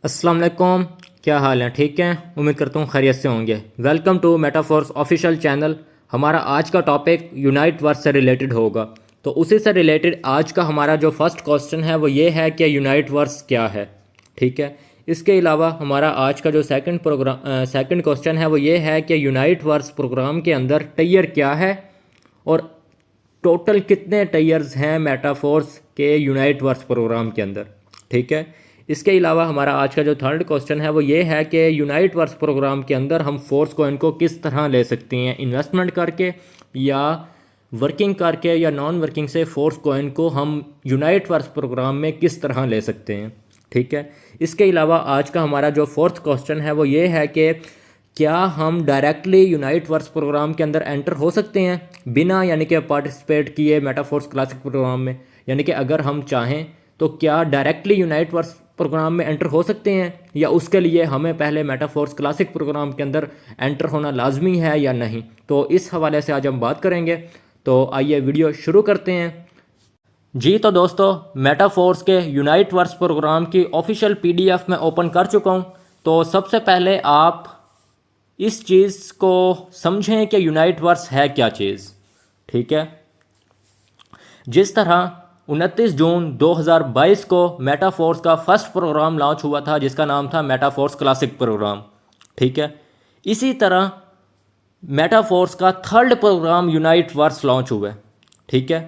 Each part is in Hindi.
अस्सलाम वालेकुम। क्या हाल है? ठीक है, उम्मीद करता हूँ खैरियत से होंगे। Welcome to Metaforce official channel. हमारा आज का टॉपिक यूनाइट वर्स से रिलेटेड होगा। तो उसी से रिलेटेड आज का हमारा जो फर्स्ट क्वेश्चन है वो ये है कि यूनाइट वर्स क्या है। ठीक है, इसके अलावा हमारा आज का जो सेकंड क्वेश्चन है वो ये है कि यूनाइट वर्स प्रोग्राम के अंदर टायर क्या है और टोटल कितने टायर्स हैं मेटाफोर्स के यूनाइट वर्स प्रोग्राम के अंदर। ठीक है, इसके अलावा हमारा आज का जो थर्ड क्वेश्चन है वो ये है कि यूनाइट वर्स प्रोग्राम के अंदर हम फोर्स कॉइन को किस तरह ले सकते हैं, इन्वेस्टमेंट करके या वर्किंग करके या नॉन वर्किंग से फोर्स कॉइन को हम यूनाइट वर्स प्रोग्राम में किस तरह ले सकते हैं। ठीक है, इसके अलावा आज का हमारा जो फोर्थ क्वेश्चन है वो ये है कि क्या हम डायरेक्टली यूनाइट वर्स प्रोग्राम के अंदर एंटर हो सकते हैं बिना यानी कि पार्टिसिपेट किए मेटाफोर्स क्लासिक प्रोग्राम में। यानी कि अगर हम चाहें तो क्या डायरेक्टली यूनाइट वर्स प्रोग्राम में एंटर हो सकते हैं या उसके लिए हमें पहले मेटाफोर्स क्लासिक प्रोग्राम के अंदर एंटर होना लाजमी है या नहीं। तो इस हवाले से आज हम बात करेंगे। तो आइए वीडियो शुरू करते हैं। जी तो दोस्तों, मेटाफोर्स के यूनाइट वर्स प्रोग्राम की ऑफिशियल पीडीएफ में ओपन कर चुका हूँ। तो सबसे पहले आप इस चीज़ को समझें कि यूनाइट वर्स है क्या चीज़। ठीक है, जिस तरह 29 जून 2022 को मेटाफोर्स का फर्स्ट प्रोग्राम लॉन्च हुआ था जिसका नाम था मेटाफोर्स क्लासिक प्रोग्राम। ठीक है, इसी तरह मेटाफोर्स का third program Uniteverse launch हुआ है। ठीक है,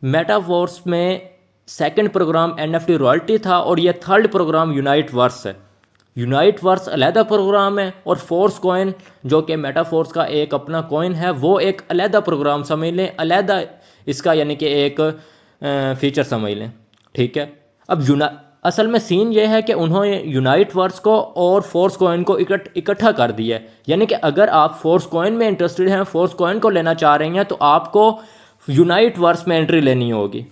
मेटाफोर्स में सेकंड प्रोग्राम एनएफटी रॉयल्टी था और यह थर्ड प्रोग्राम यूनाइट वर्स है। यूनाइट वर्स अलहदा प्रोग्राम है और फोर्स कॉइन जो कि मेटाफोर्स का एक अपना कॉइन है वो एक अलहदा प्रोग्राम समझ लें, अलहदा इसका यानी कि एक फीचर समझ लें। ठीक है, अब असल में सीन ये है कि उन्होंने यूनाइट वर्स को और फोर्स कॉइन को इकट्ठा कर दिया है। यानी कि अगर आप फोर्स कॉइन में इंटरेस्टेड हैं, फोर्स कॉइन को लेना चाह रहे हैं तो आपको यूनाइट वर्स में एंट्री लेनी होगी।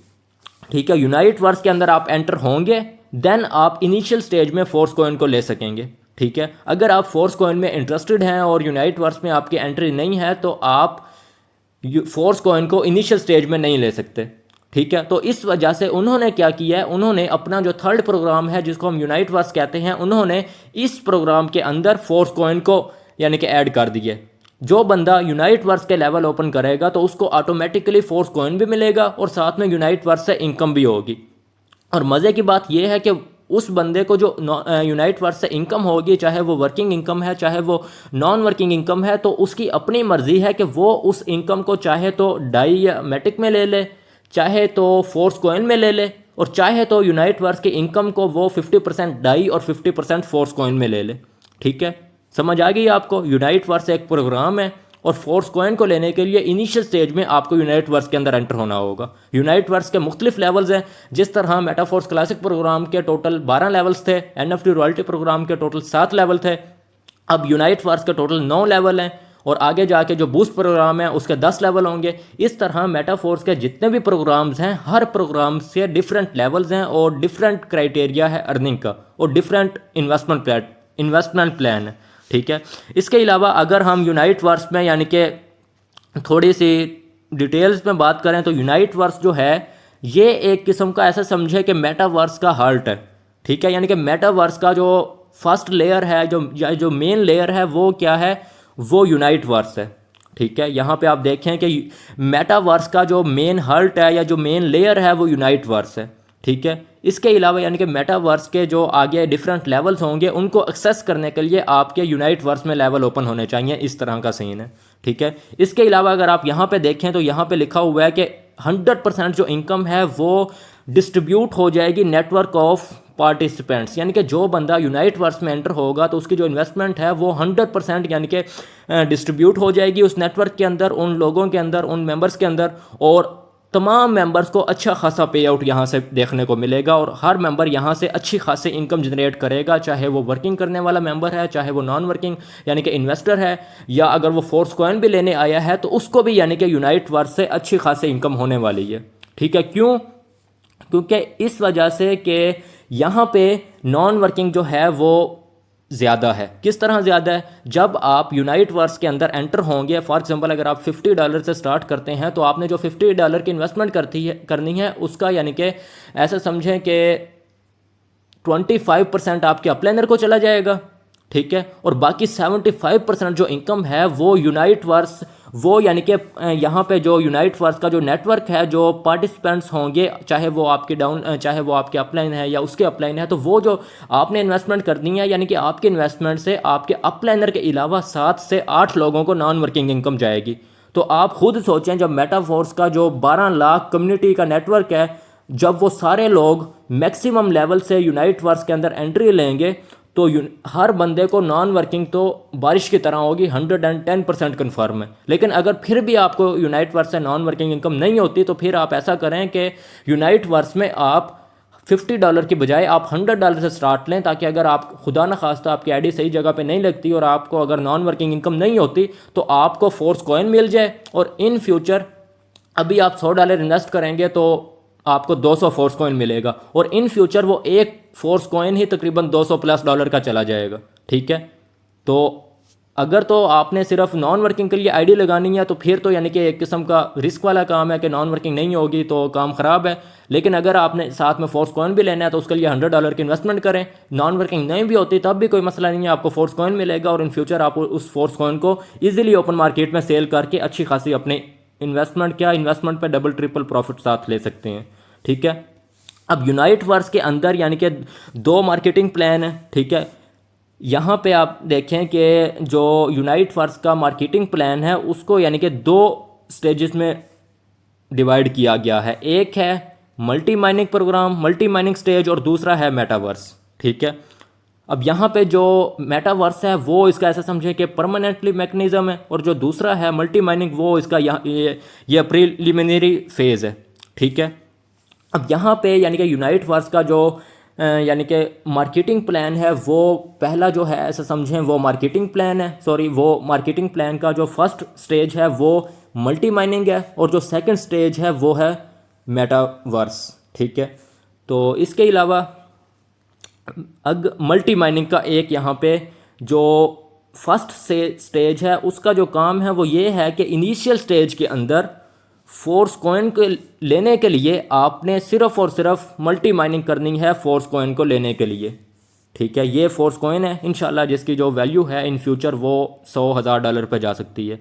ठीक है, यूनाइट वर्स के अंदर आप एंटर होंगे देन आप इनिशियल स्टेज में फोर्स कॉइन को ले सकेंगे। ठीक है, अगर आप फोर्स कॉइन में इंटरेस्टेड हैं और यूनाइट वर्स में आपकी एंट्री नहीं है तो आप फोर्स कॉइन को इनिशियल स्टेज में नहीं ले सकते। ठीक है, तो इस वजह से उन्होंने क्या किया है, उन्होंने अपना जो थर्ड प्रोग्राम है जिसको हम यूनाइट वर्स कहते हैं, उन्होंने इस प्रोग्राम के अंदर फोर्स कॉइन को यानी कि ऐड कर दिए। जो बंदा यूनाइट वर्स के लेवल ओपन करेगा तो उसको ऑटोमेटिकली फोर्स कॉइन भी मिलेगा और साथ में यूनाइट वर्स से इनकम भी होगी। और मज़े की बात यह है कि उस बंदे को जो यूनाइट वर्स से इनकम होगी, चाहे वो वर्किंग इनकम है चाहे वो नॉन वर्किंग इनकम है, तो उसकी अपनी मर्जी है कि वो उस इनकम को चाहे तो डाई या मैटिक में ले ले, चाहे तो फोर्स कॉइन में ले ले और चाहे तो यूनाइट वर्स की इनकम को वो 50% डाई और 50% फोर्स कॉइन में ले ले। ठीक है, समझ आ गई आपको। यूनाइट वर्स एक प्रोग्राम है और फोर्स कॉइन को लेने के लिए इनिशियल स्टेज में आपको यूनाइट वर्स के अंदर एंटर होना होगा। यूनाइट वर्स के मुख्तलिफ लेवल्स हैं। जिस तरह मेटाफोर्स क्लासिक प्रोग्राम के टोटल 12 लेवल्स थे, एनएफटी रॉयल्टी प्रोग्राम के टोटल 7 लेवल थे, अब यूनाइट वर्स के टोटल 9 लेवल हैं और आगे जाके जो बूस्ट प्रोग्राम है उसके 10 लेवल होंगे। इस तरह मेटाफोर्स के जितने भी प्रोग्राम्स हैं हर प्रोग्राम से डिफरेंट लेवल्स हैं और डिफरेंट क्राइटेरिया है अर्निंग का और डिफरेंट इन्वेस्टमेंट प्लान है। ठीक है, इसके अलावा अगर हम यूनाइट वर्स में यानी कि थोड़ी सी डिटेल्स में बात करें तो यूनाइट वर्स जो है ये एक किस्म का ऐसा समझे कि मेटावर्स का हार्ट है। ठीक है, यानी कि मेटावर्स का जो फर्स्ट लेयर है, जो मेन लेयर है वो क्या है, वो यूनाइट वर्स है। ठीक है, यहाँ पे आप देखें कि मेटावर्स का जो मेन हार्ट है या जो मेन लेयर है वो यूनाइट वर्स है। ठीक है, इसके अलावा यानी कि मेटावर्स के जो आगे डिफरेंट लेवल्स होंगे उनको एक्सेस करने के लिए आपके यूनाइट वर्स में लेवल ओपन होने चाहिए। इस तरह का सीन है। ठीक है, इसके अलावा अगर आप यहाँ पे देखें तो यहाँ पे लिखा हुआ है कि 100% जो इनकम है वो डिस्ट्रीब्यूट हो जाएगी नेटवर्क ऑफ पार्टिसिपेंट्स। यानी कि जो बंदा यूनाइट वर्स में एंटर होगा तो उसकी जो इन्वेस्टमेंट है वो 100% यानी कि डिस्ट्रीब्यूट हो जाएगी उस नेटवर्क के अंदर, उन लोगों के अंदर, उन मेंबर्स के अंदर, और तमाम मेंबर्स को अच्छा खासा पे आउट यहाँ से देखने को मिलेगा और हर मेंबर यहाँ से अच्छी खासी इनकम जनरेट करेगा, चाहे वो वर्किंग करने वाला मेंबर है, चाहे वो नॉन वर्किंग यानी कि इन्वेस्टर है, या अगर वो फोर्स कॉइन भी लेने आया है तो उसको भी यानी कि यूनाइट वर्स से अच्छी खासी इनकम होने वाली है। ठीक है, क्यों? क्योंकि इस वजह से कि यहाँ पे नॉन वर्किंग जो है वो ज़्यादा है। किस तरह ज़्यादा है? जब आप यूनाइट वर्स के अंदर एंटर होंगे, फॉर एग्जांपल अगर आप $50 से स्टार्ट करते हैं तो आपने जो $50 की इन्वेस्टमेंट करनी है उसका यानी कि ऐसा समझें कि 25% आपके अपलाइनर को चला जाएगा, ठीक है, और बाकी 75% जो इनकम है वो यूनाइट वर्स, वो यानी कि यहाँ पे जो यूनाइट वर्स का जो नेटवर्क है, जो पार्टिसिपेंट्स होंगे, चाहे वो आपके चाहे वो आपके अपलाइन है या उसके अपलाइन है, तो वो जो आपने इन्वेस्टमेंट करनी है, यानी कि आपके इन्वेस्टमेंट से आपके अपलाइनर के अलावा 7 से 8 लोगों को नॉन वर्किंग इनकम जाएगी। तो आप खुद सोचें, जब मेटाफोर्स का जो 12 लाख कम्युनिटी का नेटवर्क है, जब वो सारे लोग मैक्सिमम लेवल से यूनाइट वर्स के अंदर एंट्री लेंगे, तो हर बंदे को नॉन वर्किंग तो बारिश की तरह होगी, 110% कन्फर्म है। लेकिन अगर फिर भी आपको यूनाइट वर्स से नॉन वर्किंग इनकम नहीं होती, तो फिर आप ऐसा करें कि यूनाइट वर्स में आप $50 की बजाय आप $100 से स्टार्ट लें, ताकि अगर आप खुदा न खास्ता आपकी आईडी सही जगह पे नहीं लगती और आपको अगर नॉन वर्किंग इनकम नहीं होती, तो आपको फोर्स कॉइन मिल जाए। और इन फ्यूचर अभी आप $100 इन्वेस्ट करेंगे तो आपको 200 फोर्स कॉइन मिलेगा, और इन फ्यूचर वो एक फोर्स कॉइन ही तकरीबन $200+ का चला जाएगा, ठीक है। तो अगर तो आपने सिर्फ नॉन वर्किंग के लिए आईडी लगानी है, तो फिर तो यानी कि एक किस्म का रिस्क वाला काम है कि नॉन वर्किंग नहीं होगी तो काम ख़राब है। लेकिन अगर आपने साथ में फोर्स कॉइन भी लेना है, तो उसके लिए $100 की इन्वेस्टमेंट करें। नॉन वर्किंग नहीं भी होती तब भी कोई मसला नहीं है, आपको फोर्स कॉइन मिलेगा, और इन फ्यूचर आप उस फोर्स कॉइन को ईजिली ओपन मार्केट में सेल करके अच्छी खासी अपने इन्वेस्टमेंट पे डबल ट्रिपल प्रॉफिट साथ ले सकते हैं, ठीक है। अब यूनाइट वर्स के अंदर यानी कि 2 मार्केटिंग प्लान है, ठीक है। यहाँ पे आप देखें कि जो यूनाइट वर्स का मार्केटिंग प्लान है, उसको यानी कि 2 स्टेजेस में डिवाइड किया गया है। एक है multi mining program, multi mining stage, और दूसरा है मेटावर्स, ठीक है। अब यहाँ पे जो मेटावर्स है वो इसका ऐसा समझे कि परमानेंटली मैकेनिज्म है, और जो दूसरा है मल्टी माइनिंग वो इसका ये प्रीलिमिनरी फेज़ है, ठीक है। अब यहाँ पे यानी कि यूनाइट वर्स का जो यानी कि मार्केटिंग प्लान है, वो पहला जो है ऐसा समझें वो मार्केटिंग प्लान है, वो मार्केटिंग प्लान का जो फर्स्ट स्टेज है वो मल्टी माइनिंग है, और जो सेकंड स्टेज है वो है मेटावर्स, ठीक है। तो इसके अलावा मल्टी माइनिंग का एक यहाँ पे जो फर्स्ट से स्टेज है, उसका जो काम है वो ये है कि इनिशियल स्टेज के अंदर फोर्स कॉइन को लेने के लिए आपने सिर्फ और सिर्फ मल्टी माइनिंग करनी है फोर्स कॉइन को लेने के लिए, ठीक है। ये फोर्स कॉइन है इंशाल्लाह, जिसकी जो वैल्यू है इन फ्यूचर वो $100,000 पे जा सकती है।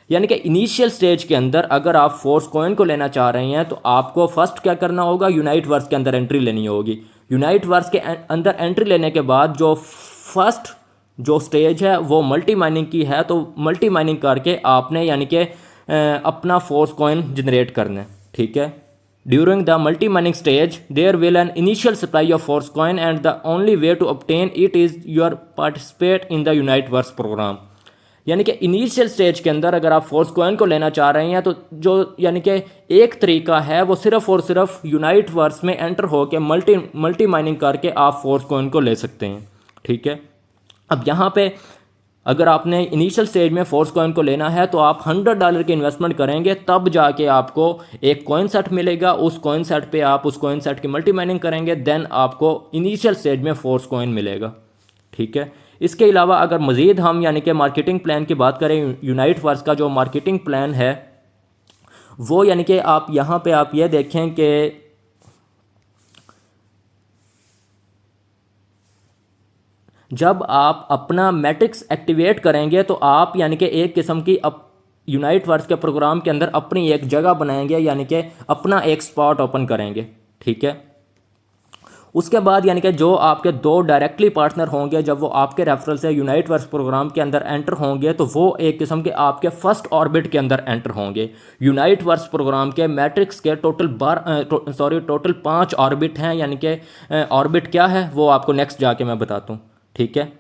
यानी कि इनिशियल स्टेज के अंदर अगर आप फोर्स कॉइन को लेना चाह रहे हैं, तो आपको फर्स्ट क्या करना होगा, यूनाइट वर्स के अंदर एंट्री लेनी होगी। यूनाइट वर्स के अंदर एंट्री लेने के बाद जो फर्स्ट जो स्टेज है वो मल्टी माइनिंग की है, तो मल्टी माइनिंग करके आपने यानी कि अपना फोर्स कॉइन जनरेट करना है, ठीक है। During the multi mining stage there will an initial supply of force coin and the only way to obtain it is your participate in the Uniteverse program. यानी कि इनिशियल स्टेज के अंदर अगर आप फोर्स कॉइन को लेना चाह रहे हैं, तो जो यानी कि एक तरीका है वो सिर्फ और सिर्फ यूनाइट वर्स में एंटर होकर मल्टी माइनिंग करके आप फोर्स कॉइन को ले सकते हैं, ठीक है। अब यहाँ पे अगर आपने इनिशियल स्टेज में फोर्स कॉइन को लेना है, तो आप $100 की इन्वेस्टमेंट करेंगे, तब जाके आपको एक कॉइन सेट मिलेगा। उस कॉइन सेट पे आप उस कॉइन सेट की मल्टी माइनिंग करेंगे, देन आपको इनिशियल स्टेज में फोर्स कॉइन मिलेगा, ठीक है। इसके अलावा अगर मज़ीद हम यानी कि मार्केटिंग प्लान की बात करें, यूनाइट वर्स का जो मार्केटिंग प्लान है वो यानी कि आप यहाँ पे आप ये देखें कि जब आप अपना मैट्रिक्स एक्टिवेट करेंगे, तो आप यानी कि एक किस्म की यूनाइट वर्स के प्रोग्राम के अंदर अपनी एक जगह बनाएंगे, यानी कि अपना एक स्पॉट ओपन करेंगे, ठीक है। उसके बाद यानी कि जो आपके 2 डायरेक्टली पार्टनर होंगे, जब वो आपके रेफरल से यूनाइट वर्स प्रोग्राम के अंदर एंटर होंगे, तो वो एक किस्म के आपके फर्स्ट ऑर्बिट के अंदर एंटर होंगे। यूनाइट वर्स प्रोग्राम के मैट्रिक्स के टोटल 5 ऑर्बिट हैं, यानी कि ऑर्बिट क्या है वो आपको नेक्स्ट जाके मैं बताता हूँ, ठीक है।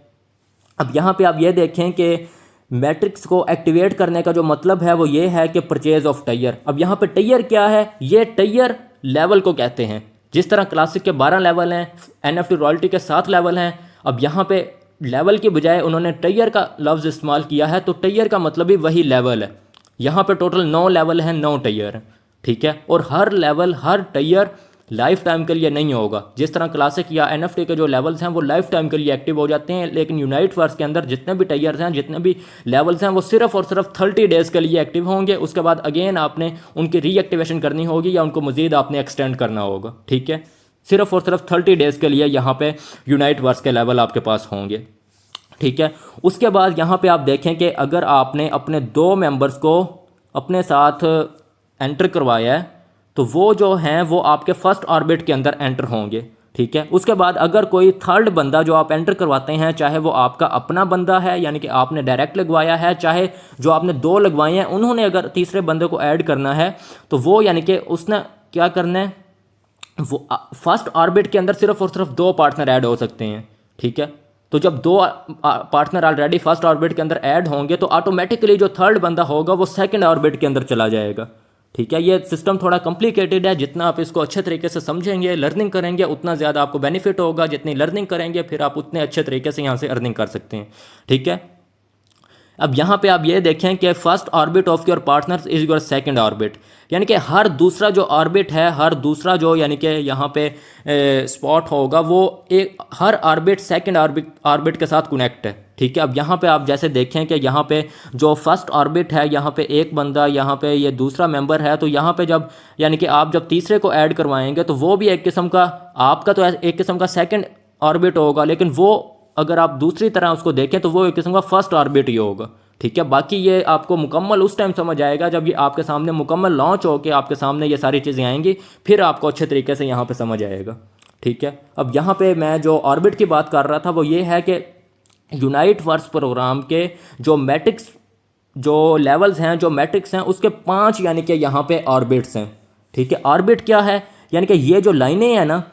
अब यहाँ पे आप ये देखें कि मैट्रिक्स को एक्टिवेट करने का जो मतलब है वो ये है कि परचेज ऑफ टायर। अब यहाँ पे टायर क्या है, ये टायर लेवल को कहते हैं। जिस तरह क्लासिक के 12 लेवल हैं, NFT रॉयल्टी के 7 लेवल हैं, अब यहाँ पे लेवल के बजाय उन्होंने टायर का लफ्ज़ इस्तेमाल किया है, तो टायर का मतलब ही वही लेवल है। यहाँ पे टोटल 9 लेवल हैं, 9 टायर हैं, ठीक है। और हर लेवल, हर टायर लाइफ टाइम के लिए नहीं होगा। जिस तरह क्लासिक या NFT के जो लेवल्स हैं वो लाइफ टाइम के लिए एक्टिव हो जाते हैं, लेकिन यूनाइट वर्स के अंदर जितने भी टायर्स हैं, जितने भी लेवल्स हैं, वो सिर्फ और सिर्फ 30 डेज़ के लिए एक्टिव होंगे। उसके बाद अगेन आपने उनकी रीएक्टिवेशन करनी होगी या उनको मज़ीद आपने एक्सटेंड करना होगा, ठीक है। सिर्फ और सिर्फ 30 डेज़ के लिए यहाँ पे यूनाइट वर्स के लेवल आपके पास होंगे, ठीक है। उसके बाद यहाँ पे आप देखें कि अगर आपने अपने 2 मेंबर्स को अपने साथ एंटर करवाया है तो वो जो हैं वो आपके फर्स्ट ऑर्बिट के अंदर एंटर होंगे, ठीक है। उसके बाद अगर कोई थर्ड बंदा जो आप एंटर करवाते हैं, चाहे वो आपका अपना बंदा है यानी कि आपने डायरेक्ट लगवाया है, चाहे जो आपने 2 लगवाए हैं उन्होंने अगर तीसरे बंदे को ऐड करना है तो वो यानी कि उसने क्या करना है, वो फर्स्ट ऑर्बिट के अंदर सिर्फ और सिर्फ 2 पार्टनर ऐड हो सकते हैं, ठीक है। तो जब 2 पार्टनर ऑलरेडी फर्स्ट ऑर्बिट के अंदर ऐड होंगे तो ऑटोमेटिकली जो थर्ड बंदा होगा वो सेकंड ऑर्बिट के अंदर चला जाएगा, ठीक है। ये सिस्टम थोड़ा कॉम्प्लिकेटेड है, जितना आप इसको अच्छे तरीके से समझेंगे, लर्निंग करेंगे, उतना ज़्यादा आपको बेनिफिट होगा। जितनी लर्निंग करेंगे फिर आप उतने अच्छे तरीके से यहाँ से अर्निंग कर सकते हैं, ठीक है। अब यहाँ पे आप ये देखें कि first orbit of your partners is your second orbit, यानी कि हर दूसरा जो ऑर्बिट है, हर दूसरा जो यानी कि यहाँ पे स्पॉट होगा वो एक हर ऑर्बिट सेकंड ऑर्बिट के साथ कनेक्ट है, ठीक है। अब यहाँ पे आप जैसे देखें कि यहाँ पे जो फर्स्ट ऑर्बिट है, यहाँ पे एक बंदा, यहाँ पे ये दूसरा मेंबर है, तो यहाँ पे जब यानी कि आप जब तीसरे को ऐड करवाएंगे तो वो भी एक किस्म का, आपका तो एक किस्म का सेकंड ऑर्बिट होगा, लेकिन वो अगर आप दूसरी तरह उसको देखें तो वो एक किस्म का फर्स्ट ऑर्बिट ही होगा, ठीक है। बाकी ये आपको मुकम्मल उस टाइम समझ आएगा जब ये आपके सामने मुकम्मल लॉन्च हो के आपके सामने ये सारी चीज़ें आएंगी, फिर आपको अच्छे तरीके से यहाँ पे समझ आएगा, ठीक है। अब यहाँ पे मैं जो ऑर्बिट की बात कर रहा था वो ये है कि यूनाइट वर्स प्रोग्राम के जो मैट्रिक्स जो लेवल्स हैं, जो मैट्रिक्स हैं, उसके 5 यानी कि यहाँ पे ऑर्बिट्स हैं, ठीक है। ऑर्बिट क्या है, यानी कि ये जो लाइनें हैं ना,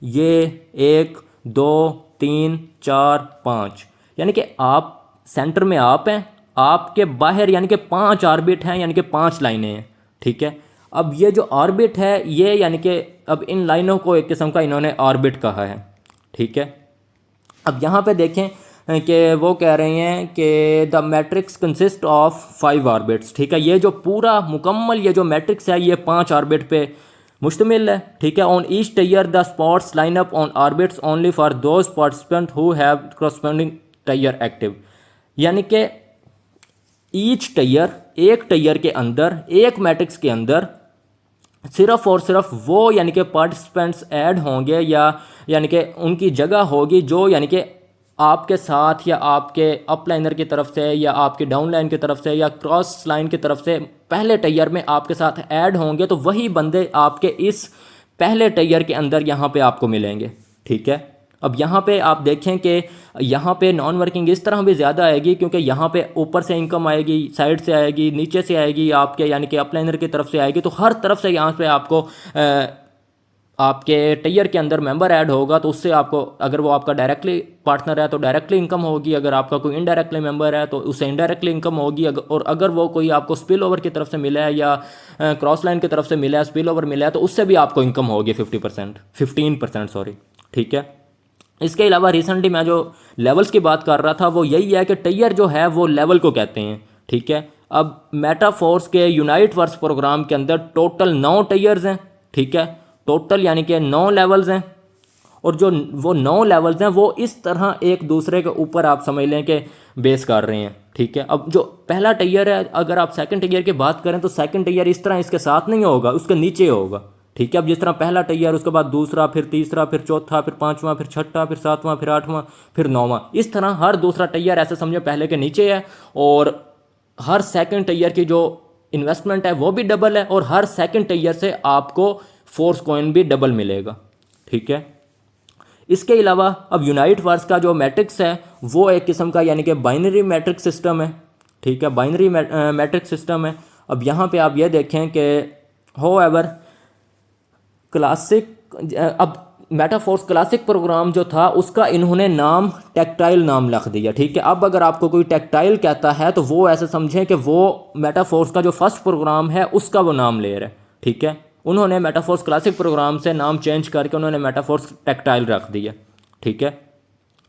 ये 1 2 3 4 5, यानी कि आप सेंटर में आप हैं, आपके बाहर यानी कि 5 ऑर्बिट हैं, यानी कि 5 लाइनें हैं, ठीक है। अब ये जो ऑर्बिट है ये यानी कि अब इन लाइनों को एक किस्म का इन्होंने ऑर्बिट कहा है, ठीक है। अब यहाँ पे देखें कि वो कह रहे हैं कि the matrix consist of 5 orbits, ठीक है। ये जो पूरा मुकम्मल ये जो मैट्रिक्स है ये 5 ऑर्बिट पे मुश्तमिल है, ठीक है। On each tyre the spots line up on orbits only for those participant who have corresponding tyre active, यानी कि ईच टायर, एक टायर के अंदर, एक मैट्रिक्स के अंदर सिर्फ और सिर्फ वो यानी कि पार्टिसिपेंट्स ऐड होंगे या यानी कि उनकी जगह होगी जो यानी कि आपके साथ या आपके अप लाइनर की तरफ से या आपके डाउन लाइन की तरफ से या क्रॉस लाइन की तरफ से पहले टायर में आपके साथ ऐड होंगे, तो वही बंदे आपके इस पहले टायर के अंदर यहाँ पे आपको मिलेंगे, ठीक है। अब यहाँ पे आप देखें कि यहाँ पे नॉन वर्किंग इस तरह भी ज़्यादा आएगी क्योंकि यहाँ पे ऊपर से इनकम आएगी, साइड से आएगी, नीचे से आएगी, आपके यानी कि अप लाइनर की तरफ से आएगी, तो हर तरफ से यहाँ पे आपको आपके टायर के अंदर मेंबर ऐड होगा, तो उससे आपको अगर वो आपका डायरेक्टली पार्टनर है तो डायरेक्टली इनकम होगी, अगर आपका कोई इनडायरेक्टली मेंबर है तो उससे इनडायरेक्टली इनकम होगी, और अगर वो कोई आपको स्पिल ओवर की तरफ से मिला है या क्रॉस लाइन की तरफ से मिला है, स्पिल ओवर मिला है, तो उससे भी आपको इनकम होगी 15%, सॉरी, ठीक है। इसके अलावा रिसेंटली मैं जो लेवल्स की बात कर रहा था वो यही है कि टायर जो है वो लेवल को कहते हैं, ठीक है। अब मेटाफोर्स के यूनाइट वर्स प्रोग्राम के अंदर टोटल 9 टायर्स हैं, ठीक है, टोटल यानी कि 9 लेवल्स हैं, और जो वो 9 लेवल्स हैं वो इस तरह एक दूसरे के ऊपर आप समझ लें कि बेस कर रहे हैं, ठीक है। अब जो पहला टायर है, अगर आप सेकंड टायर की बात करें तो सेकंड टायर इस तरह इसके साथ नहीं होगा, उसके नीचे होगा, ठीक है। अब जिस तरह पहला टायर, उसके बाद दूसरा, फिर तीसरा, फिर चौथा, फिर 5वां, फिर 6वां, फिर 7वां, फिर 8वां, फिर 9वां, इस तरह हर दूसरा टायर ऐसे समझो पहले के नीचे है, और हर सेकंड टायर की जो इन्वेस्टमेंट है वो भी डबल है, और हर सेकंड टायर से आपको फोर्स कॉइन भी डबल मिलेगा, ठीक है। इसके अलावा अब यूनाइट वर्स का जो मैट्रिक्स है वो एक किस्म का यानी कि बाइनरी मैट्रिक्स सिस्टम है, ठीक है, बाइनरी मैट्रिक्स सिस्टम है। अब यहाँ पे आप ये देखें कि होएवर क्लासिक, अब मेटाफोर्स क्लासिक प्रोग्राम जो था उसका इन्होंने नाम टेक्टाइल नाम रख दिया, ठीक है। अब अगर आपको कोई टेक्टाइल कहता है तो वो ऐसे समझें कि वो मेटाफोर्स का जो फर्स्ट प्रोग्राम है उसका वो नाम ले रहा है, ठीक है। उन्होंने मेटाफोर्स क्लासिक प्रोग्राम से नाम चेंज करके उन्होंने मेटाफोर्स टेक्टाइल रख दिया, ठीक है।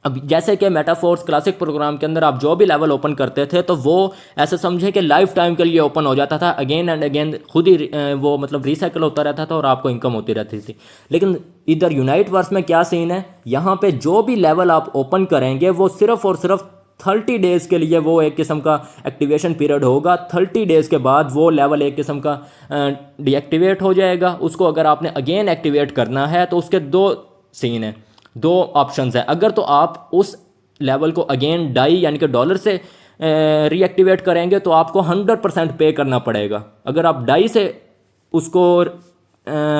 अब जैसे कि मेटाफोर्स क्लासिक प्रोग्राम के अंदर आप जो भी लेवल ओपन करते थे तो वो ऐसे समझे कि लाइफ टाइम के लिए ओपन हो जाता था, अगेन एंड अगेन खुद ही वो मतलब रिसाइकल होता रहता था और आपको इनकम होती रहती थी। लेकिन इधर यूनाइट वर्स में क्या सीन है, यहाँ पे जो भी लेवल आप ओपन करेंगे वो सिर्फ और सिर्फ 30 डेज़ के लिए वो एक किस्म का एक्टिवेशन पीरियड होगा। 30 डेज़ के बाद वो लेवल एक किस्म का डीएक्टिवेट हो जाएगा। उसको अगर आपने अगेन एक्टिवेट करना है तो उसके दो सीन हैं, दो ऑप्शंस हैं। अगर तो आप उस लेवल को अगेन डाई यानी कि डॉलर से रीएक्टिवेट करेंगे तो आपको 100% पे करना पड़ेगा। अगर आप डाई से उसको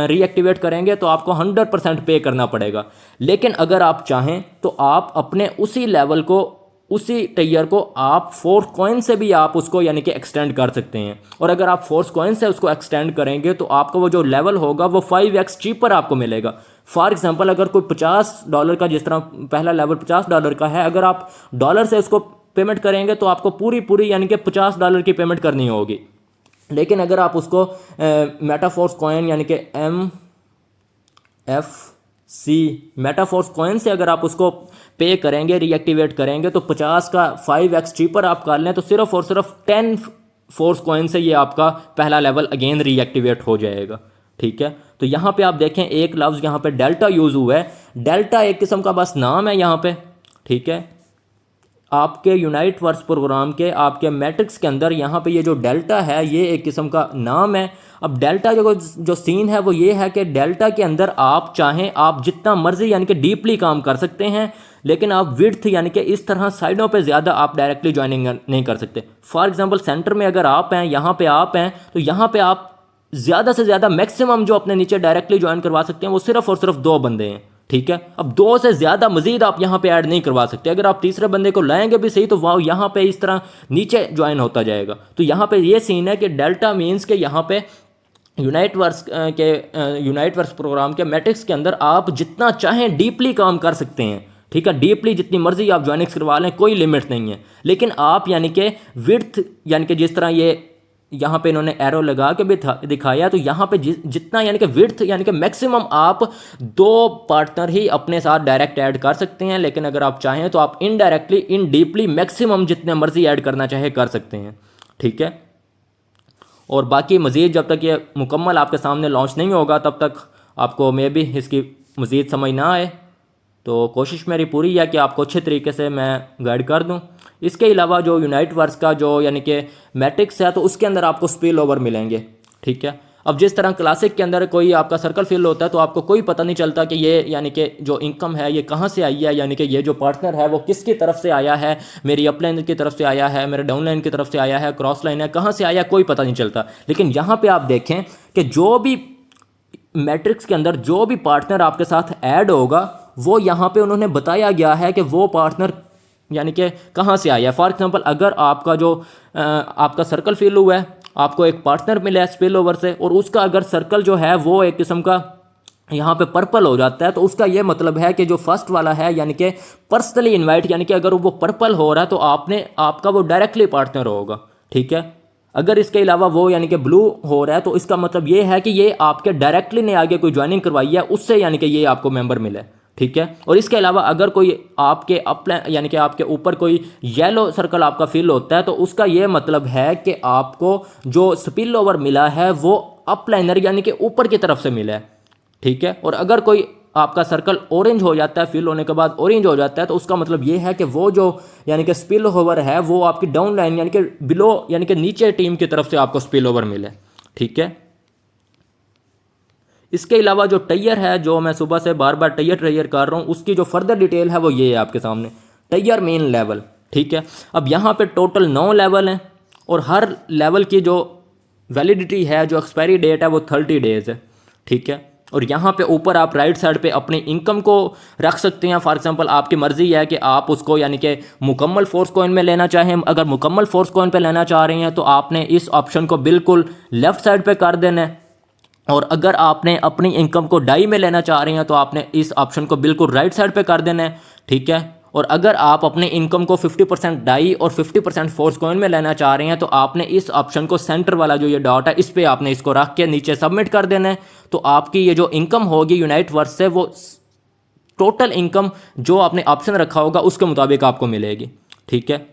रीएक्टिवेट करेंगे तो आपको 100% पे करना पड़ेगा। लेकिन अगर आप चाहें तो आप अपने उसी लेवल को, उसी टेयर को आप फोर्स कॉइन से भी आप उसको यानी कि एक्सटेंड कर सकते हैं। और अगर आप फोर्स कॉइन से उसको एक्सटेंड करेंगे तो आपका वो जो लेवल होगा वो 5x चीपर आपको मिलेगा। फॉर एग्जांपल अगर कोई $50 का, जिस तरह पहला लेवल $50 का है, अगर आप डॉलर से उसको पेमेंट करेंगे तो आपको पूरी यानी कि $50 की पेमेंट करनी होगी। लेकिन अगर आप उसको मेटाफोर्स कॉइन यानी कि MFC मेटाफोर्स कॉइन से अगर आप उसको पे करेंगे, रीएक्टिवेट करेंगे तो 50 का 5x चीपर आप कर लें तो सिर्फ और सिर्फ 10 फोर्स कॉइन से ये आपका पहला लेवल अगेन रीएक्टिवेट हो जाएगा। ठीक है, तो यहाँ पे आप देखें एक लफ्ज़ यहाँ पे डेल्टा यूज़ हुआ है। डेल्टा एक किस्म का बस नाम है यहाँ पे। ठीक है, आपके यूनाइट वर्स प्रोग्राम के आपके मैट्रिक्स के अंदर यहाँ पे ये जो डेल्टा है ये एक किस्म का नाम है। अब डेल्टा जो सीन है वो ये है कि डेल्टा के अंदर आप चाहें आप जितना मर्जी यानी कि डीपली काम कर सकते हैं, लेकिन आप विड्थ यानी कि इस तरह साइडों पे ज़्यादा आप डायरेक्टली ज्वाइनिंग नहीं कर सकते। फॉर एग्जांपल सेंटर में अगर आप हैं, यहाँ पे आप हैं, तो यहाँ पे आप ज़्यादा से ज़्यादा मैक्सिमम जो अपने नीचे डायरेक्टली ज्वाइन करवा सकते हैं वो सिर्फ और सिर्फ 2 बंदे हैं। ठीक है, अब 2 से ज़्यादा मजीद आप यहाँ पे ऐड नहीं करवा सकते। अगर आप तीसरे बंदे को लाएंगे भी सही तो वह यहाँ पे इस तरह नीचे ज्वाइन होता जाएगा। तो यहाँ पे ये सीन है कि डेल्टा मीन्स के यहाँ पे यूनाइट वर्स प्रोग्राम के मैट्रिक्स के अंदर आप जितना चाहें डीपली काम कर सकते हैं। ठीक है, डीपली जितनी मर्जी आप ज्वाइनिंग्स करवा लें, कोई लिमिट नहीं है। लेकिन आप यानी कि विड्थ यानी कि जिस तरह ये यहाँ पे इन्होंने एरो लगा के भी दिखाया, तो यहाँ पे जितना यानी कि विड्थ यानी कि मैक्सिमम आप 2 पार्टनर ही अपने साथ डायरेक्ट ऐड कर सकते हैं। लेकिन अगर आप चाहें तो आप इनडायरेक्टली इन डीपली मैक्सिमम जितने मर्जी ऐड करना चाहे कर सकते हैं। ठीक है, और बाकी मज़ीद जब तक ये मुकम्मल आपके सामने लॉन्च नहीं होगा तब तक आपको मे भी इसकी मज़ीद समझ ना आए, तो कोशिश मेरी पूरी है कि आपको अच्छे तरीके से मैं गाइड कर दूं। इसके अलावा जो यूनाइट वर्स का जो यानी कि मैट्रिक्स है तो उसके अंदर आपको स्पिल ओवर मिलेंगे। ठीक है, अब जिस तरह क्लासिक के अंदर कोई आपका सर्कल फिल होता है तो आपको कोई पता नहीं चलता कि ये यानी कि जो इनकम है ये कहाँ से आई है, यानी कि ये जो पार्टनर है वो किसकी तरफ से आया है, मेरी अप लाइन की तरफ से आया है, मेरे डाउन लाइन की तरफ से आया है, क्रॉस लाइन है, कहाँ से आया कोई पता नहीं चलता। लेकिन यहाँ पर आप देखें कि जो भी मैट्रिक्स के अंदर जो भी पार्टनर आपके साथ ऐड होगा वो यहाँ पे उन्होंने बताया गया है कि वो पार्टनर यानी कि कहाँ से आया है। फॉर एग्जांपल अगर आपका जो आपका सर्कल फिल हुआ है, आपको एक पार्टनर मिला है स्पिल ओवर से, और उसका अगर सर्कल जो है वो एक किस्म का यहाँ पे पर्पल हो जाता है, तो उसका ये मतलब है कि जो फर्स्ट वाला है यानी कि पर्सनली इन्वाइट, यानी कि अगर वो पर्पल हो रहा है तो आपका वो डायरेक्टली पार्टनर होगा। ठीक है, अगर इसके अलावा वो यानी कि ब्लू हो रहा है तो इसका मतलब ये है कि ये आपके डायरेक्टली ने आगे कोई ज्वाइनिंग करवाई है, उससे यानी कि ये आपको मेंबर मिला है। ठीक है, और इसके अलावा अगर कोई आपके अपलाइन यानी कि आपके ऊपर कोई येलो सर्कल आपका फिल होता है तो उसका ये मतलब है कि आपको जो स्पिल ओवर मिला है वो अपलाइनर यानी कि ऊपर की तरफ से मिला है। ठीक है, और अगर कोई आपका सर्कल ऑरेंज हो जाता है, फिल होने के बाद ऑरेंज हो जाता है, तो उसका मतलब ये है कि वो जो यानी कि स्पिल ओवर है वो आपकी डाउन लाइन यानी कि बिलो यानी कि नीचे टीम की तरफ से आपको स्पिल ओवर मिले। ठीक है, इसके अलावा जो टायर है, जो मैं सुबह से बार बार टायर कर रहा हूँ, उसकी जो फर्दर डिटेल है वो ये है आपके सामने, टायर मेन लेवल। ठीक है, अब यहाँ पे टोटल 9 लेवल हैं और हर लेवल की जो वैलिडिटी है, जो एक्सपायरी डेट है वो 30 डेज़ है। ठीक है, और यहाँ पे ऊपर आप राइट साइड पे अपनी इनकम को रख सकते हैं। फॉर एग्जांपल आपकी मर्ज़ी है कि आप उसको यानी कि मुकम्मल फोर्स कॉइन में लेना चाहें। अगर मुकम्मल फोर्स कॉइन पे लेना चाह रहे हैं तो आपने इस ऑप्शन को बिल्कुल लेफ़्ट साइड पे कर देना है, और अगर आपने अपनी इनकम को डाई में लेना चाह रहे हैं तो आपने इस ऑप्शन को बिल्कुल राइट साइड पे कर देना है। ठीक है, और अगर आप अपने इनकम को 50% डाई और 50% फोर्स कॉइन में लेना चाह रहे हैं तो आपने इस ऑप्शन को सेंटर वाला जो ये डॉट है इस पे आपने इसको रख के नीचे सबमिट कर देना है। तो आपकी ये जो इनकम होगी यूनाइट वर्स से वो टोटल इनकम जो आपने ऑप्शन रखा होगा उसके मुताबिक आपको मिलेगी। ठीक है,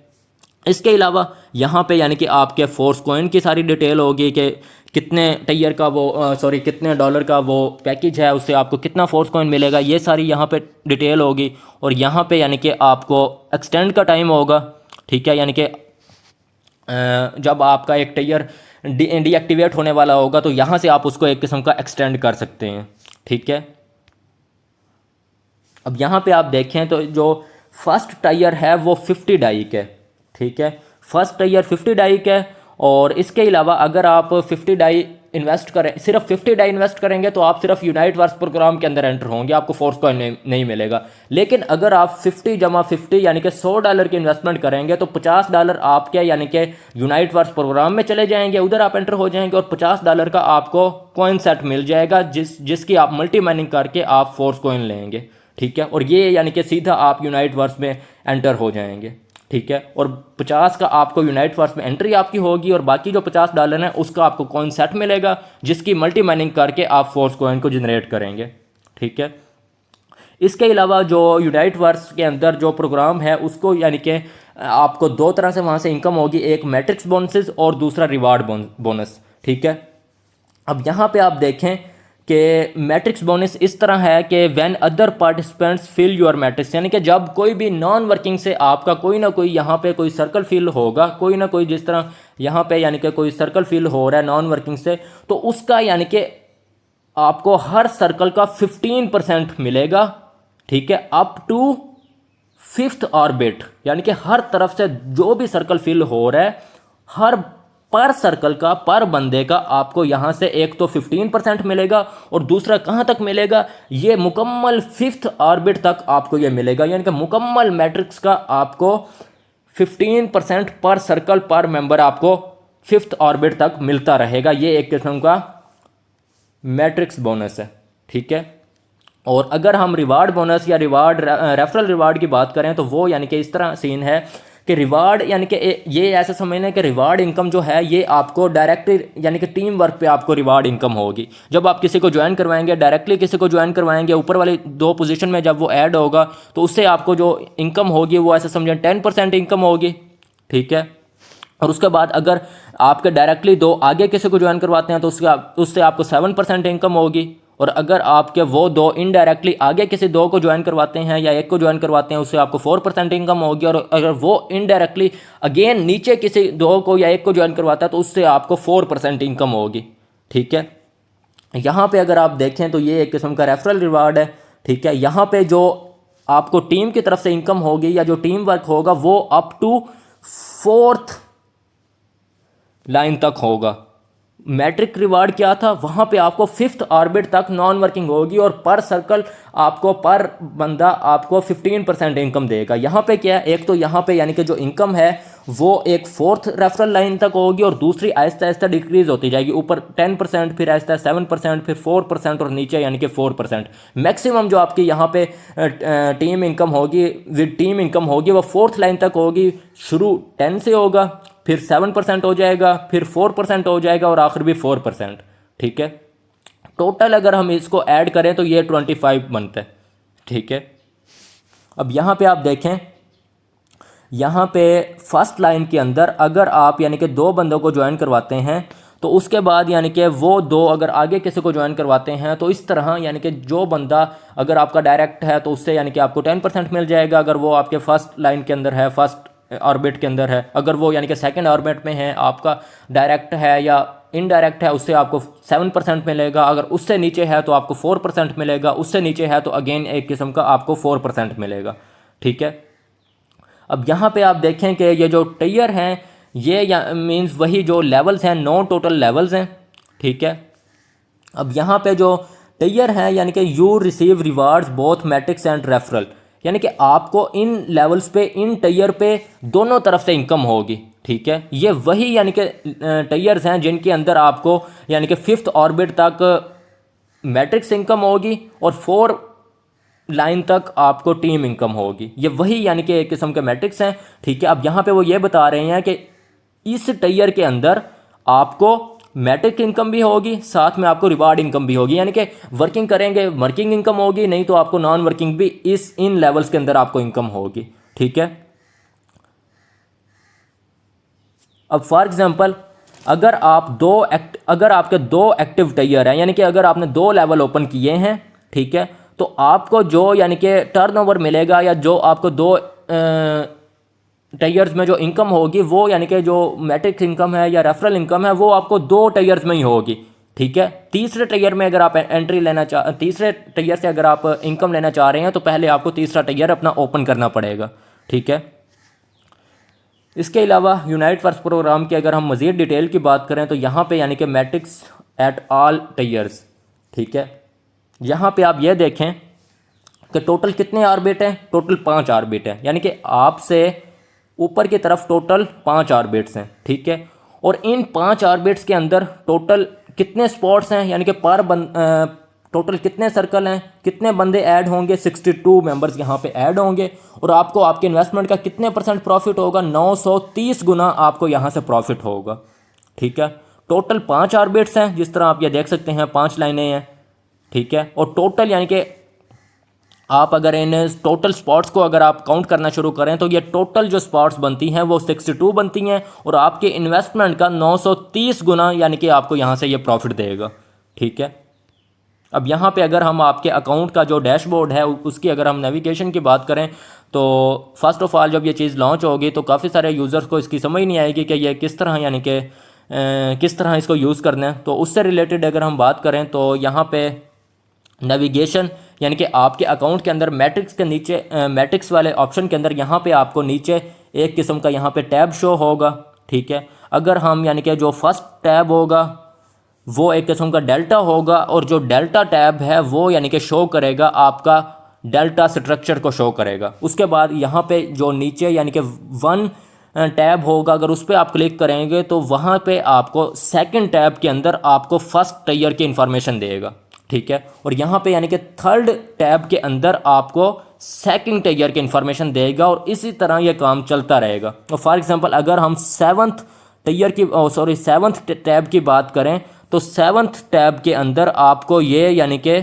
इसके अलावा यहाँ पे यानी कि आपके फोर्स कॉइन की सारी डिटेल होगी कि कितने टायर का वो कितने डॉलर का वो पैकेज है, उससे आपको कितना फोर्स कॉइन मिलेगा, ये सारी यहाँ पे डिटेल होगी। और यहाँ पे यानी कि आपको एक्सटेंड का टाइम होगा ठीक है, यानी कि जब आपका एक टायर डीएक्टिवेट होने वाला होगा तो यहाँ से आप उसको एक किस्म का एक्सटेंड कर सकते हैं। ठीक है, अब यहाँ पे आप देखें तो जो फर्स्ट टायर है वो 50 डाई का है। ठीक है, फर्स्ट टायर 50 डाई का है, और इसके अलावा अगर आप 50 डाई इन्वेस्ट करें, सिर्फ 50 डाई इन्वेस्ट करेंगे तो आप सिर्फ यूनाइट वर्स प्रोग्राम के अंदर एंटर होंगे, आपको फोर्स कॉइन नहीं मिलेगा। लेकिन अगर आप 50 जमा 50 यानी कि $100 की इन्वेस्टमेंट करेंगे तो $50 आपके यानी कि यूनाइट वर्स प्रोग्राम में चले जाएंगे, उधर आप एंटर हो जाएंगे और $50 का आपको कॉइन सेट मिल जाएगा जिसकी आप मल्टी माइनिंग करके आप फोर्स कॉइन लेंगे। ठीक है, और ये यानी कि सीधा आप यूनाइट वर्स में एंटर हो जाएंगे। ठीक है, और 50 का आपको यूनाइट वर्स में एंट्री आपकी होगी और बाकी जो $50 है उसका आपको कॉइन सेट मिलेगा जिसकी मल्टी माइनिंग करके आप फोर्स कॉइन को जनरेट करेंगे। ठीक है, इसके अलावा जो यूनाइट वर्स के अंदर जो प्रोग्राम है उसको यानी कि आपको दो तरह से वहाँ से इनकम होगी, एक मैट्रिक्स बोनसेस और दूसरा रिवार्ड बोनस। ठीक है, अब यहाँ पे आप देखें कि मैट्रिक्स बोनस इस तरह है कि when other participants fill your matrix, यानी कि जब कोई भी नॉन वर्किंग से आपका कोई ना कोई यहाँ पे कोई सर्कल फिल होगा, कोई ना कोई जिस तरह यहाँ पे यानी कि कोई सर्कल फिल हो रहा है नॉन वर्किंग से, तो उसका यानी कि आपको हर सर्कल का 15% मिलेगा। ठीक है, अप टू 5th ऑर्बिट, यानी कि हर तरफ से जो भी सर्कल फिल हो रहा है हर पर सर्कल का पर बंदे का आपको यहां से एक तो 15% मिलेगा और दूसरा कहां तक मिलेगा, ये मुकम्मल 5th ऑर्बिट तक आपको ये मिलेगा, यानी कि मुकम्मल मैट्रिक्स का आपको 15% पर सर्कल पर मेंबर आपको 5th ऑर्बिट तक मिलता रहेगा। ये एक किस्म का मैट्रिक्स बोनस है। ठीक है, और अगर हम रिवार्ड बोनस या रिवार्ड रेफरल रिवार्ड की बात करें तो वो यानी कि इस तरह सीन है कि रिवार्ड यानी कि ये ऐसा समझना है कि रिवार्ड इनकम जो है ये आपको डायरेक्टली यानी कि टीम वर्क पे आपको रिवार्ड इनकम होगी। जब आप किसी को ज्वाइन करवाएंगे, डायरेक्टली किसी को ज्वाइन करवाएंगे, ऊपर वाली 2 पोजीशन में जब वो ऐड होगा तो उससे आपको जो इनकम होगी वो ऐसा समझें 10% इनकम होगी। ठीक है, और उसके बाद अगर आपके डायरेक्टली 2 आगे किसी को ज्वाइन करवाते हैं तो उससे आपको 7% इनकम होगी, और अगर आपके वो 2 इनडायरेक्टली आगे किसी 2 को ज्वाइन करवाते हैं या 1 को ज्वाइन करवाते हैं उससे आपको 4% इनकम होगी, और अगर वो इनडायरेक्टली अगेन नीचे किसी 2 को या 1 को ज्वाइन करवाता है तो उससे आपको 4% इनकम होगी। ठीक है, यहाँ पे अगर आप देखें तो ये एक किस्म का रेफरल रिवार्ड है। ठीक है, यहाँ पे जो आपको टीम की तरफ से इनकम होगी या जो टीम वर्क होगा वो अप टू 4th लाइन तक होगा। मैट्रिक रिवार्ड क्या था, वहां पे आपको 5th ऑर्बिट तक नॉन वर्किंग होगी और पर सर्कल आपको पर बंदा आपको 15% इनकम देगा। यहाँ पे क्या है, एक तो यहाँ पे यानी कि जो इनकम है वो एक 4th रेफरल लाइन तक होगी और दूसरी आहिस्ता आहिस्ता डिक्रीज होती जाएगी, ऊपर 10%, फिर आहिस्ता 7%, फिर 4% और नीचे यानी कि 4%। मैक्सिमम जो आपकी यहाँ पे टीम इनकम होगी विद टीम इनकम होगी वो 4th लाइन तक होगी। शुरू 10 से होगा, फिर 7% हो जाएगा, फिर 4% हो जाएगा और आखिर भी 4%। ठीक है, टोटल अगर हम इसको ऐड करें तो ये 25 बनता है। ठीक है, अब यहाँ पे आप देखें, यहाँ पे फर्स्ट लाइन के अंदर अगर आप यानी कि 2 बंदों को ज्वाइन करवाते हैं तो उसके बाद यानी कि वो 2 अगर आगे किसी को ज्वाइन करवाते हैं तो इस तरह यानी कि जो बंदा अगर आपका डायरेक्ट है तो उससे यानी कि आपको 10% मिल जाएगा अगर वो आपके फर्स्ट लाइन के अंदर है, फर्स्ट ऑर्बिट के अंदर है। अगर वो यानी कि सेकंड ऑर्बिट में है, आपका डायरेक्ट है या इनडायरेक्ट है, उससे आपको 7% मिलेगा। अगर उससे नीचे है तो आपको 4% मिलेगा, उससे नीचे है तो अगेन एक किस्म का आपको 4% मिलेगा। ठीक है, अब यहाँ पे आप देखें कि ये जो टियर हैं ये मीन्स वही जो लेवल्स हैं, 9 टोटल लेवल्स हैं। ठीक है, अब यहाँ पे जो टियर हैं यानी कि you receive rewards both matrix and referral, यानी कि आपको इन लेवल्स पे, इन टियर पे दोनों तरफ से इनकम होगी। ठीक है, ये वही यानी कि टियर्स हैं जिनके अंदर आपको यानी कि 5th ऑर्बिट तक मैट्रिक्स इनकम होगी और 4 लाइन तक आपको टीम इनकम होगी। ये वही यानी कि एक किस्म के मैट्रिक्स हैं। ठीक है, अब यहाँ पे वो ये बता रहे हैं कि इस टियर के अंदर आपको मैट्रिक इनकम भी होगी, साथ में आपको रिवार्ड इनकम भी होगी, यानी कि वर्किंग करेंगे वर्किंग इनकम होगी, नहीं तो आपको नॉन वर्किंग भी इन लेवल्स के अंदर आपको इनकम होगी। ठीक है, अब फॉर एग्जांपल अगर आपके 2 एक्टिव टियर हैं, यानी कि अगर आपने 2 लेवल ओपन किए हैं, ठीक है, तो आपको जो यानी कि टर्नओवर मिलेगा या जो आपको 2 टायर्स में जो इनकम होगी वो यानी कि जो मैट्रिक्स इनकम है या रेफरल इनकम है वो आपको 2 टायर्स में ही होगी। ठीक है, तीसरे टायर में अगर आप एंट्री लेना तीसरे टायर से अगर आप इनकम लेना चाह रहे हैं तो पहले आपको तीसरा टायर अपना ओपन करना पड़ेगा। ठीक है, इसके अलावा यूनाइट फर्स्ट प्रोग्राम की अगर हम मज़ीद डिटेल की बात करें तो यहाँ पे यानी कि मैट्रिक्स एट ऑल टायर्स। ठीक है, यहाँ पे आप ये देखें कि टोटल कितने ऑर्बिट हैं, टोटल 5 ऑर्बिट हैं, यानी कि आपसे ऊपर की तरफ टोटल 5 ऑर्बिट्स हैं। ठीक है, और इन 5 ऑर्बिट्स के अंदर टोटल कितने स्पॉट्स हैं, यानी कि टोटल कितने सर्कल हैं, कितने बंदे ऐड होंगे, 62 मेंबर्स यहाँ पे ऐड होंगे। और आपको आपके इन्वेस्टमेंट का कितने % प्रॉफिट होगा, 930 गुना आपको यहाँ से प्रॉफिट होगा। ठीक है, टोटल 5 ऑर्बिट्स हैं, जिस तरह आप ये देख सकते हैं 5 लाइनें हैं। ठीक है, और टोटल यानी कि आप अगर इन टोटल स्पॉट्स को अगर आप काउंट करना शुरू करें तो ये टोटल जो स्पॉट्स बनती हैं वो 62 बनती हैं और आपके इन्वेस्टमेंट का 930 गुना यानी कि आपको यहाँ से ये प्रॉफिट देगा। ठीक है, अब यहाँ पे अगर हम आपके अकाउंट का जो डैशबोर्ड है उसकी अगर हम नेविगेशन की बात करें तो फर्स्ट ऑफ ऑल जब ये चीज़ लॉन्च होगी तो काफ़ी सारे यूज़र्स को इसकी समझ नहीं आएगी कि ये किस तरह यानी कि किस तरह इसको यूज़ करना है। तो उससे रिलेटेड अगर हम बात करें तो यहाँ पे नेविगेशन यानी कि आपके अकाउंट के अंदर मैट्रिक्स के नीचे मैट्रिक्स वाले ऑप्शन के अंदर यहाँ पे आपको नीचे एक किस्म का यहाँ पे टैब शो होगा। ठीक है, अगर हम यानी कि जो फर्स्ट टैब होगा वो एक किस्म का डेल्टा होगा और जो डेल्टा टैब है वो यानी कि शो करेगा आपका डेल्टा स्ट्रक्चर को शो करेगा। उसके बाद यहाँ पे जो नीचे यानी कि 1 टैब होगा, अगर उस पर आप क्लिक करेंगे तो वहाँ पे आपको सेकंड टैब के अंदर आपको फर्स्ट टायर की इंफॉर्मेशन देगा। ठीक है, और यहाँ पे यानी कि थर्ड टैब के अंदर आपको सेकंड टायर की इंफॉर्मेशन देगा और इसी तरह ये काम चलता रहेगा। तो फॉर एग्जांपल अगर हम सेवन्थ टैब की बात करें तो 7th टैब के अंदर आपको ये यानी कि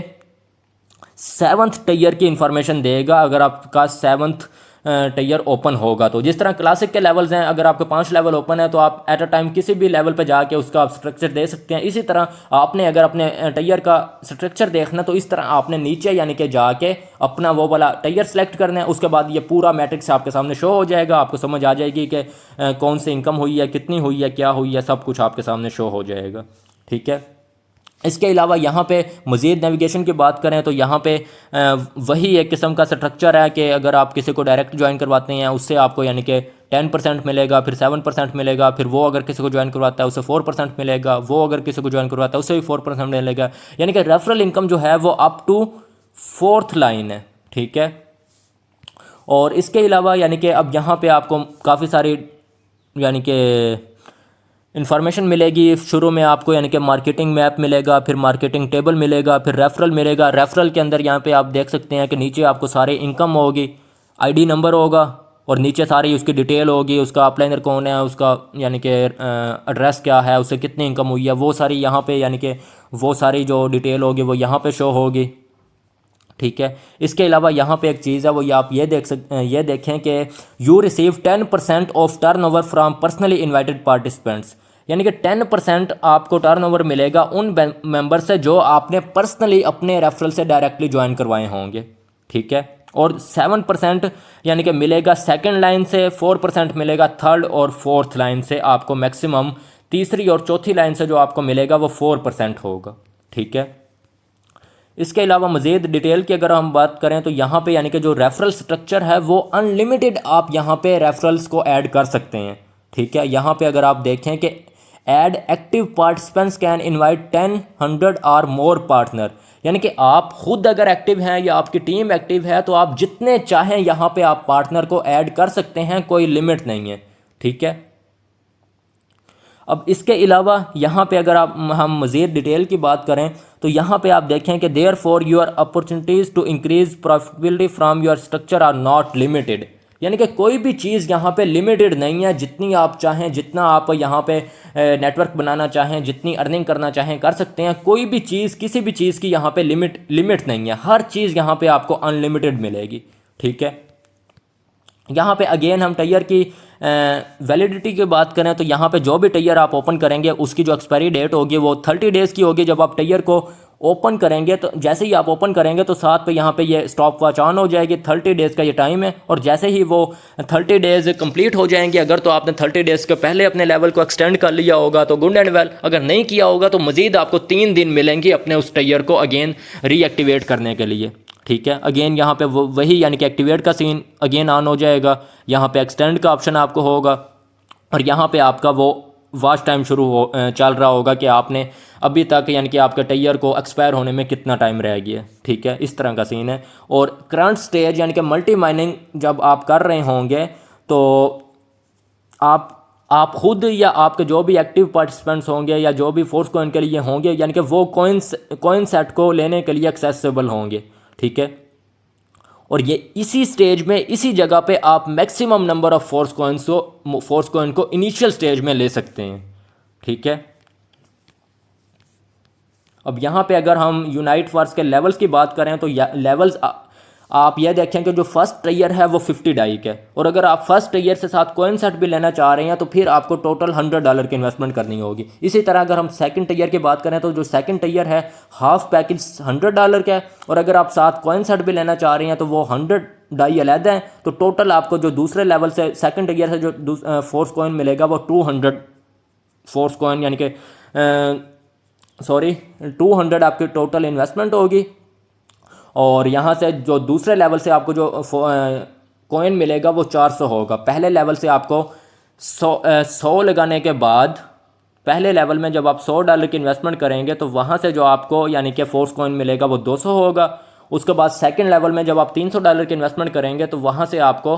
7th टायर की इंफॉर्मेशन देगा अगर आपका 7th टायर ओपन होगा। तो जिस तरह क्लासिक के लेवल्स हैं, अगर आपके 5 लेवल ओपन है तो आप एट अ टाइम किसी भी लेवल पे जाके उसका आप स्ट्रक्चर दे सकते हैं। इसी तरह आपने अगर अपने टायर का स्ट्रक्चर देखना तो इस तरह आपने नीचे यानी कि जाके अपना वो वाला टायर सेलेक्ट करना है। उसके बाद ये पूरा मैट्रिक्स आपके सामने शो हो जाएगा, आपको समझ आ जाएगी कि कौन सी इनकम हुई है, कितनी हुई है, क्या हुई है, सब कुछ आपके सामने शो हो जाएगा। ठीक है, इसके अलावा यहाँ पे मज़ीद नेविगेशन की बात करें तो यहाँ पे वही एक किस्म का स्ट्रक्चर है कि अगर आप किसी को डायरेक्ट ज्वाइन करवाते हैं उससे आपको यानी कि 10% मिलेगा, फिर 7% मिलेगा, फिर वो अगर किसी को ज्वाइन करवाता है उससे 4% मिलेगा, वो अगर किसी को ज्वाइन करवाता है उससे भी 4% मिलेगा। यानी कि रेफरल इनकम जो है वो अप टू 4th लाइन है। ठीक है, और इसके अलावा यानी कि अब यहाँ पर आपको काफ़ी सारी यानी कि इन्फॉर्मेशन मिलेगी। शुरू में आपको यानी कि मार्केटिंग मैप मिलेगा, फिर मार्केटिंग टेबल मिलेगा, फिर रेफरल मिलेगा। रेफरल के अंदर यहाँ पे आप देख सकते हैं कि नीचे आपको सारे इनकम होगी, आईडी नंबर होगा और नीचे सारी उसकी डिटेल होगी, उसका अपलाइनर कौन है, उसका यानी कि एड्रेस क्या है, उससे कितनी इनकम हुई है, वो सारी यहाँ पे यानी कि वो सारी जो डिटेल होगी वो यहाँ पे शो होगी। ठीक है, इसके अलावा यहाँ पे एक चीज़ है वो आप ये देखें कि you receive 10% of turnover from personally invited participants, यानी कि 10% आपको टर्नओवर मिलेगा उन मेंबर से जो आपने पर्सनली अपने रेफरल से डायरेक्टली ज्वाइन करवाए होंगे। ठीक है, और 7% यानी कि मिलेगा सेकंड लाइन से, 4% मिलेगा थर्ड और फोर्थ लाइन से। आपको मैक्सिमम तीसरी और चौथी लाइन से जो आपको मिलेगा वो 4% होगा। ठीक है, इसके अलावा मज़ीद डिटेल की अगर हम बात करें तो यहाँ पे यानी कि जो रेफरल स्ट्रक्चर है वो अनलिमिटेड आप यहाँ पे रेफरल्स को ऐड कर सकते हैं। ठीक है, यहाँ पे अगर आप देखें कि add active participants can invite 10, 100 और मोर पार्टनर, यानी कि आप खुद अगर एक्टिव हैं या आपकी टीम एक्टिव है तो आप जितने चाहें यहाँ पे आप पार्टनर को ऐड कर सकते हैं, कोई लिमिट नहीं है। ठीक है, अब इसके अलावा यहाँ पे अगर हम मज़ीद डिटेल की बात करें तो यहाँ पे आप देखें कि therefore your opportunities to increase profitability from your structure are not limited, यानी कि कोई भी चीज़ यहाँ पे लिमिटेड नहीं है। जितनी आप चाहें, जितना आप यहाँ पे नेटवर्क बनाना चाहें, जितनी अर्निंग करना चाहें कर सकते हैं। कोई भी चीज़, किसी भी चीज़ की यहाँ पे लिमिट नहीं है, हर चीज़ यहाँ पे आपको अनलिमिटेड मिलेगी। ठीक है, यहाँ पे अगेन हम टायर की वैलिडिटी की बात करें तो यहाँ पे जो भी टायर आप ओपन करेंगे उसकी जो एक्सपायरी डेट होगी वो 30 डेज़ की होगी। जब आप टायर को ओपन करेंगे तो जैसे ही आप ओपन करेंगे तो साथ पे यहाँ पे ये स्टॉप वॉच ऑन हो जाएगी। 30 डेज़ का ये टाइम है, और जैसे ही वो 30 डेज़ कंप्लीट हो जाएंगे, अगर तो आपने 30 डेज़ के पहले अपने लेवल को एक्सटेंड कर लिया होगा तो गुड एंड वेल, अगर नहीं किया होगा तो मज़ीद आपको 3 दिन मिलेंगे अपने उस टायर को अगेन रीएक्टिवेट करने के लिए। ठीक है, अगेन यहाँ पे वही यानी कि एक्टिवेट का सीन अगेन ऑन हो जाएगा। यहाँ पे एक्सटेंड का ऑप्शन आपको होगा, और यहाँ पे आपका वो वॉच टाइम चल रहा होगा कि आपने अभी तक यानी कि आपके टायर को एक्सपायर होने में कितना टाइम रह गया। ठीक है, इस तरह का सीन है। और करंट स्टेज यानी कि मल्टी माइनिंग जब आप कर रहे होंगे तो आप खुद या आपके जो भी एक्टिव पार्टिसिपेंट्स होंगे या जो भी फोर्स कॉइन के लिए होंगे यानी कि वो कॉइन सेट को लेने के लिए एक्सेसिबल होंगे। ठीक है, और ये इसी स्टेज में इसी जगह पे आप maximum number of force coin को इनिशियल स्टेज में ले सकते हैं। ठीक है, अब यहाँ पे अगर हम यूनाइट वर्स के लेवल्स की बात करें तो लेवल्स आप ये देखें कि जो फर्स्ट टायर है वो 50 डाई का है, और अगर आप फर्स्ट टायर से साथ कॉइन सेट भी लेना चाह रहे हैं तो फिर आपको टोटल $100 की इन्वेस्टमेंट करनी होगी। इसी तरह अगर हम सेकंड टायर की बात करें तो जो सेकंड टायर है हाफ पैकेज $100 का है, और अगर आप साथ कॉइन सेट भी लेना चाह रहे हैं तो वो 100 डाई अलग है। तो टोटल आपको जो दूसरे लेवल से सेकंड टायर से जो फोर्स कॉइन मिलेगा वो 200 फोर्स कॉइन यानी कि 200 आपकी टोटल इन्वेस्टमेंट होगी। और यहाँ से जो दूसरे लेवल से आपको जो कॉइन मिलेगा वो 400 होगा। पहले लेवल से आपको 100 लगाने के बाद पहले लेवल में जब आप $100 की इन्वेस्टमेंट करेंगे तो वहाँ से जो आपको यानी कि फोर्स कॉइन मिलेगा वो 200 होगा। उसके बाद सेकंड लेवल में जब आप $300 की इन्वेस्टमेंट करेंगे तो वहाँ से आपको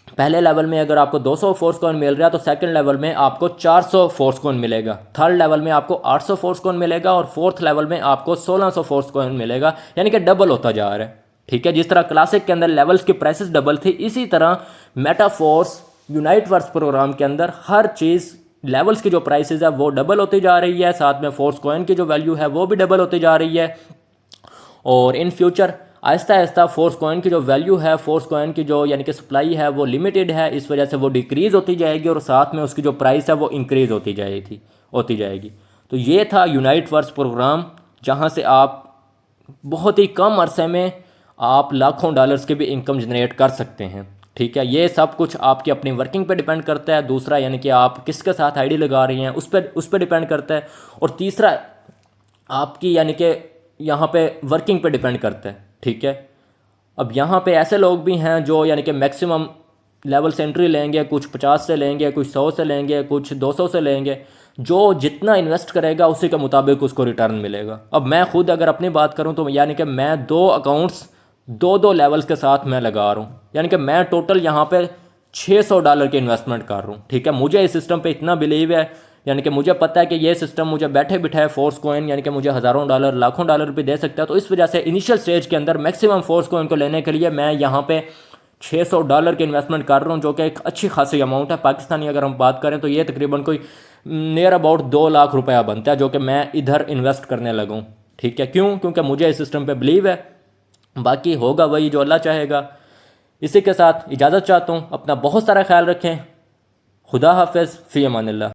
पहले लेवल में अगर आपको 200 फोर्स कॉइन मिल रहा है तो सेकंड लेवल में आपको 400 फोर्स कॉइन मिलेगा। थर्ड लेवल में आपको 800 फोर्स कॉइन मिलेगा, और फोर्थ लेवल में आपको 1600 फोर्स कॉइन मिलेगा, यानी कि डबल होता जा रहा है। ठीक है, जिस तरह क्लासिक के अंदर लेवल्स की प्राइसेस डबल थी, इसी तरह मेटाफोर्स यूनाइट वर्स प्रोग्राम के अंदर हर चीज़ लेवल्स की जो प्राइसेस है वो डबल होती जा रही है, साथ में फोर्स कॉइन की जो वैल्यू है वो भी डबल होती जा रही है। और in future Aahista Aahista force coin की जो वैल्यू है, फोर्स कॉइन की जो यानी कि सप्लाई है वो लिमिटेड है, इस वजह से वो डिक्रीज़ होती जाएगी, और साथ में उसकी जो प्राइस है वो इंक्रीज़ होती जाएगी। तो ये था यूनाइट वर्स प्रोग्राम, जहाँ से आप बहुत ही कम अरसे में आप लाखों डॉलर्स की भी इनकम जनरेट कर सकते हैं। ठीक है, ये सब कुछ आपकी अपनी वर्किंग पे डिपेंड करता है। दूसरा यानी कि आप किसके साथ आईडी लगा रही हैं उस पर डिपेंड करता है। और तीसरा आपकी यानी कि यहाँ पे वर्किंग पे डिपेंड करता है। ठीक है, अब यहाँ पे ऐसे लोग भी हैं जो यानी कि मैक्सिमम लेवल से एंट्री लेंगे, कुछ 50 से लेंगे, कुछ 100 से लेंगे, कुछ 200 से लेंगे। जो जितना इन्वेस्ट करेगा उसी के मुताबिक उसको रिटर्न मिलेगा। अब मैं खुद अगर अपनी बात करूँ तो यानी कि मैं 2 अकाउंट्स 2 लेवल्स के साथ मैं लगा रहा हूँ, यानी कि मैं टोटल यहाँ पे $600 की इन्वेस्टमेंट कर रहा हूँ। ठीक है, मुझे इस सिस्टम पे इतना बिलीव है, यानी कि मुझे पता है कि ये सिस्टम मुझे बैठे बिठाए फोर्स कॉइन यानी कि मुझे हज़ारों डॉलर लाखों डॉलर भी दे सकता है। तो इस वजह से इनिशियल स्टेज के अंदर मैक्सिमम फोर्स कॉइन को लेने के लिए मैं यहाँ पे $600 की इन्वेस्टमेंट कर रहा हूँ, जो कि एक अच्छी खासी अमाउंट है। पाकिस्तानी अगर हम बात करें तो ये तकरीबन कोई नियर अबाउट 2 लाख रुपया बनता है, जो कि मैं इधर इन्वेस्ट करने लगूँ। ठीक है, क्योंकि मुझे इस सिस्टम पर बिलीव है। बाकी होगा वही जो अल्लाह चाहेगा। इसी के साथ इजाज़त चाहता हूँ। अपना बहुत सारा ख्याल रखें। खुदा हाफिज़, फ़ी अमानिल्लाह।